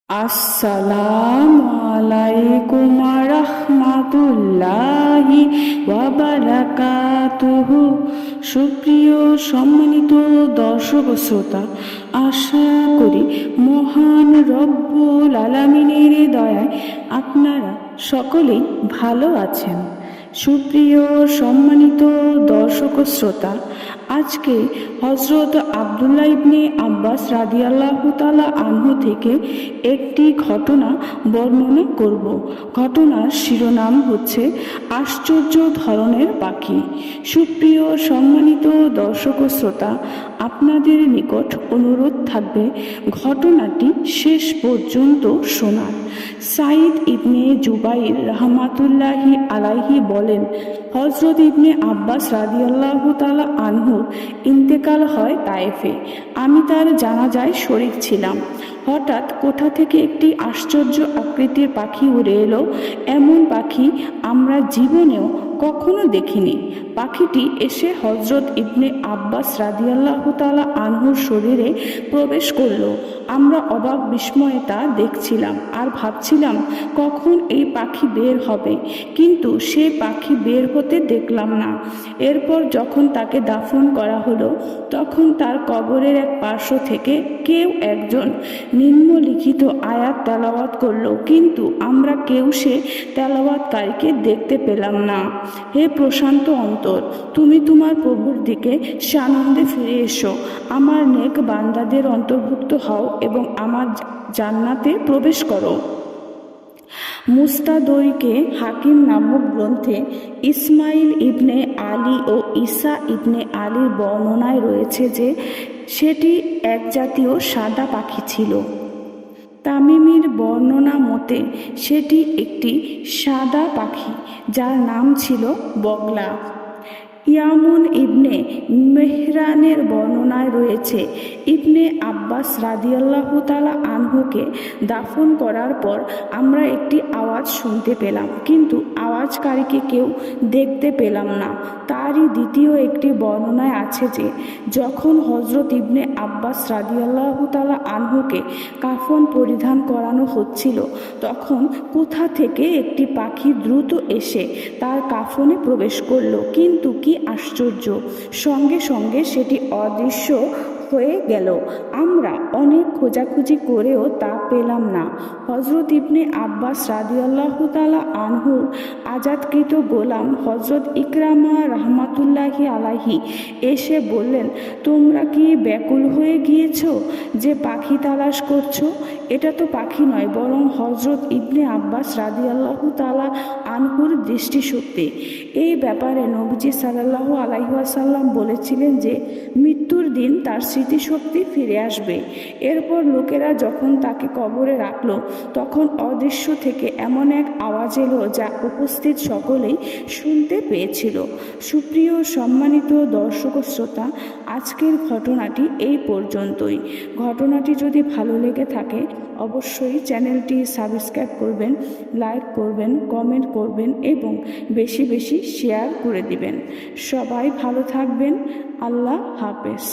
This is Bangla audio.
আসসালামু আলাইকুম রাহমাতুল্লাহি ওয়া বারাকাতুহু। সুপ্রিয় সম্মানিত দর্শক ও শ্রোতা, আশা করি মহান রব্বুল আলামিনের দয়ায় আপনারা সকলেই ভালো আছেন। সুপ্রিয় সম্মানিত দর্শক ও শ্রোতা, আজকে হযরত আব্দুল্লাহ ইবনে আব্বাস রাদিয়াল্লাহু তাআলা আনহু থেকে একটি ঘটনা বর্ণনা করব। ঘটনার শিরোনাম হচ্ছে আশ্চর্য ধরনের পাখি। সুপ্রিয় সম্মানিত দর্শক ও শ্রোতা, আপনাদের নিকট অনুরোধ থাকবে ঘটনাটি শেষ পর্যন্ত শোনার। সাইদ ইবনে জুবাইর রাহমাতুল্লাহি আলাইহি বলেন, হযরত ইবনে আব্বাস রাদিয়াল্লাহু তাআলা আনহুর ইন্তেকাল হয় তায়েফে। আমি তার জানাজায় শরীক ছিলাম। হঠাৎ কোথা থেকে একটি আশ্চর্য আকৃতির পাখি উড়ে এলো। এমন পাখি আমরা জীবনেও কখনো দেখিনি। পাখিটি এসে হযরত ইবনে আব্বাস রাদিয়াল্লাহু তাআলা আনহুর শরীরে প্রবেশ করলো। আমরা অবাক বিস্ময়ে তা দেখছিলাম আর ভাবছিলাম কখন এই পাখি বের হবে, কিন্তু সে পাখি বের হতে দেখলাম না। এরপর যখন তাকে দাফন করা হলো, তখন তার কবরের এক পার্শ্ব থেকে কেউ একজন নিম্নলিখিত আয়াত তেলাওয়াত করলো, কিন্তু আমরা কেউ সে তেলাওয়াতকারীকে দেখতে পেলাম না। হে প্রশান্ত অন্তর, তুমি তোমার প্রভুর দিকে সানন্দে ফিরে এসো। আমার নেক বান্দাদের অন্তর্ভুক্ত হও এবং আমার জান্নাতে প্রবেশ করো। মুস্তাদরিকে হাকিম নামক গ্রন্থে ইসমাইল ইবনে আলী ও ঈসা ইবনে আলীর বর্ণনায় রয়েছে যে সেটি এক জাতীয় সাদা পাখি ছিল। তামিমির বর্ণনা মতে সেটি একটি সাদা পাখি যার নাম ছিল বগলা। ইয়ামুন ইবনে মেহরানের বর্ণনায় রয়েছে, ইবনে আব্বাস রাদিয়াল্লাহু তাআলা আনহুকে দাফন করার পর আমরা একটি আওয়াজ শুনতে পেলাম, কিন্তু আওয়াজকারীকে কেউ দেখতে পেলাম না। তারই দ্বিতীয় একটি বর্ণনায় আছে যে যখন হযরত ইবনে আব্বাস রাদিয়াল্লাহু তাআলা আনহুকে কাফন পরিধান করানো হচ্ছিল, তখন কোথা থেকে একটি পাখি দ্রুত এসে তার কাফনে প্রবেশ করলো, কিন্তু কি আশ্চর্য, সঙ্গে সঙ্গে সেটি অদৃশ্য হয়ে গেল। আমরা অনেক খোঁজাখুঁজি করেও তা পেলাম না। হযরত ইবনে আব্বাস রাদিয়াল্লাহু তাআলা আনহুর আজাদকৃত গোলাম হযরত ইকরামা রাহমাতুল্লাহি আলাইহি এসে বললেন, তোমরা কি ব্যাকুল হয়ে গিয়েছো যে পাখি তালাশ করছো? এটা তো পাখি নয়, বরং হযরত ইবনে আব্বাস রাদিয়াল্লাহু তাআলা আনহুর দৃষ্টিশক্তি। এই ব্যাপারে নবীজি সাল্লাল্লাহু আলাইহি ওয়াসাল্লাম বলেছিলেন যে মৃত্যুর দিন তার স্মৃতিশক্তি ফিরে আসবে। এরপর লোকেরা যখন তাকে কবরে রাখলো, তখন অদৃশ্য থেকে এমন এক আওয়াজ এলো যা উপস্থিত সকলেই শুনতে পেয়েছিল। সুপ্রিয় সম্মানিত দর্শক ও শ্রোতা, আজকের ঘটনাটি এই পর্যন্তই। ঘটনাটি যদি ভালো লেগে থাকে অবশ্যই চ্যানেলটি সাবস্ক্রাইব করবেন, লাইক করবেন, কমেন্ট করবেন এবং বেশি বেশি শেয়ার করে দিবেন। সবাই ভালো থাকবেন। আল্লাহ হাফেজ।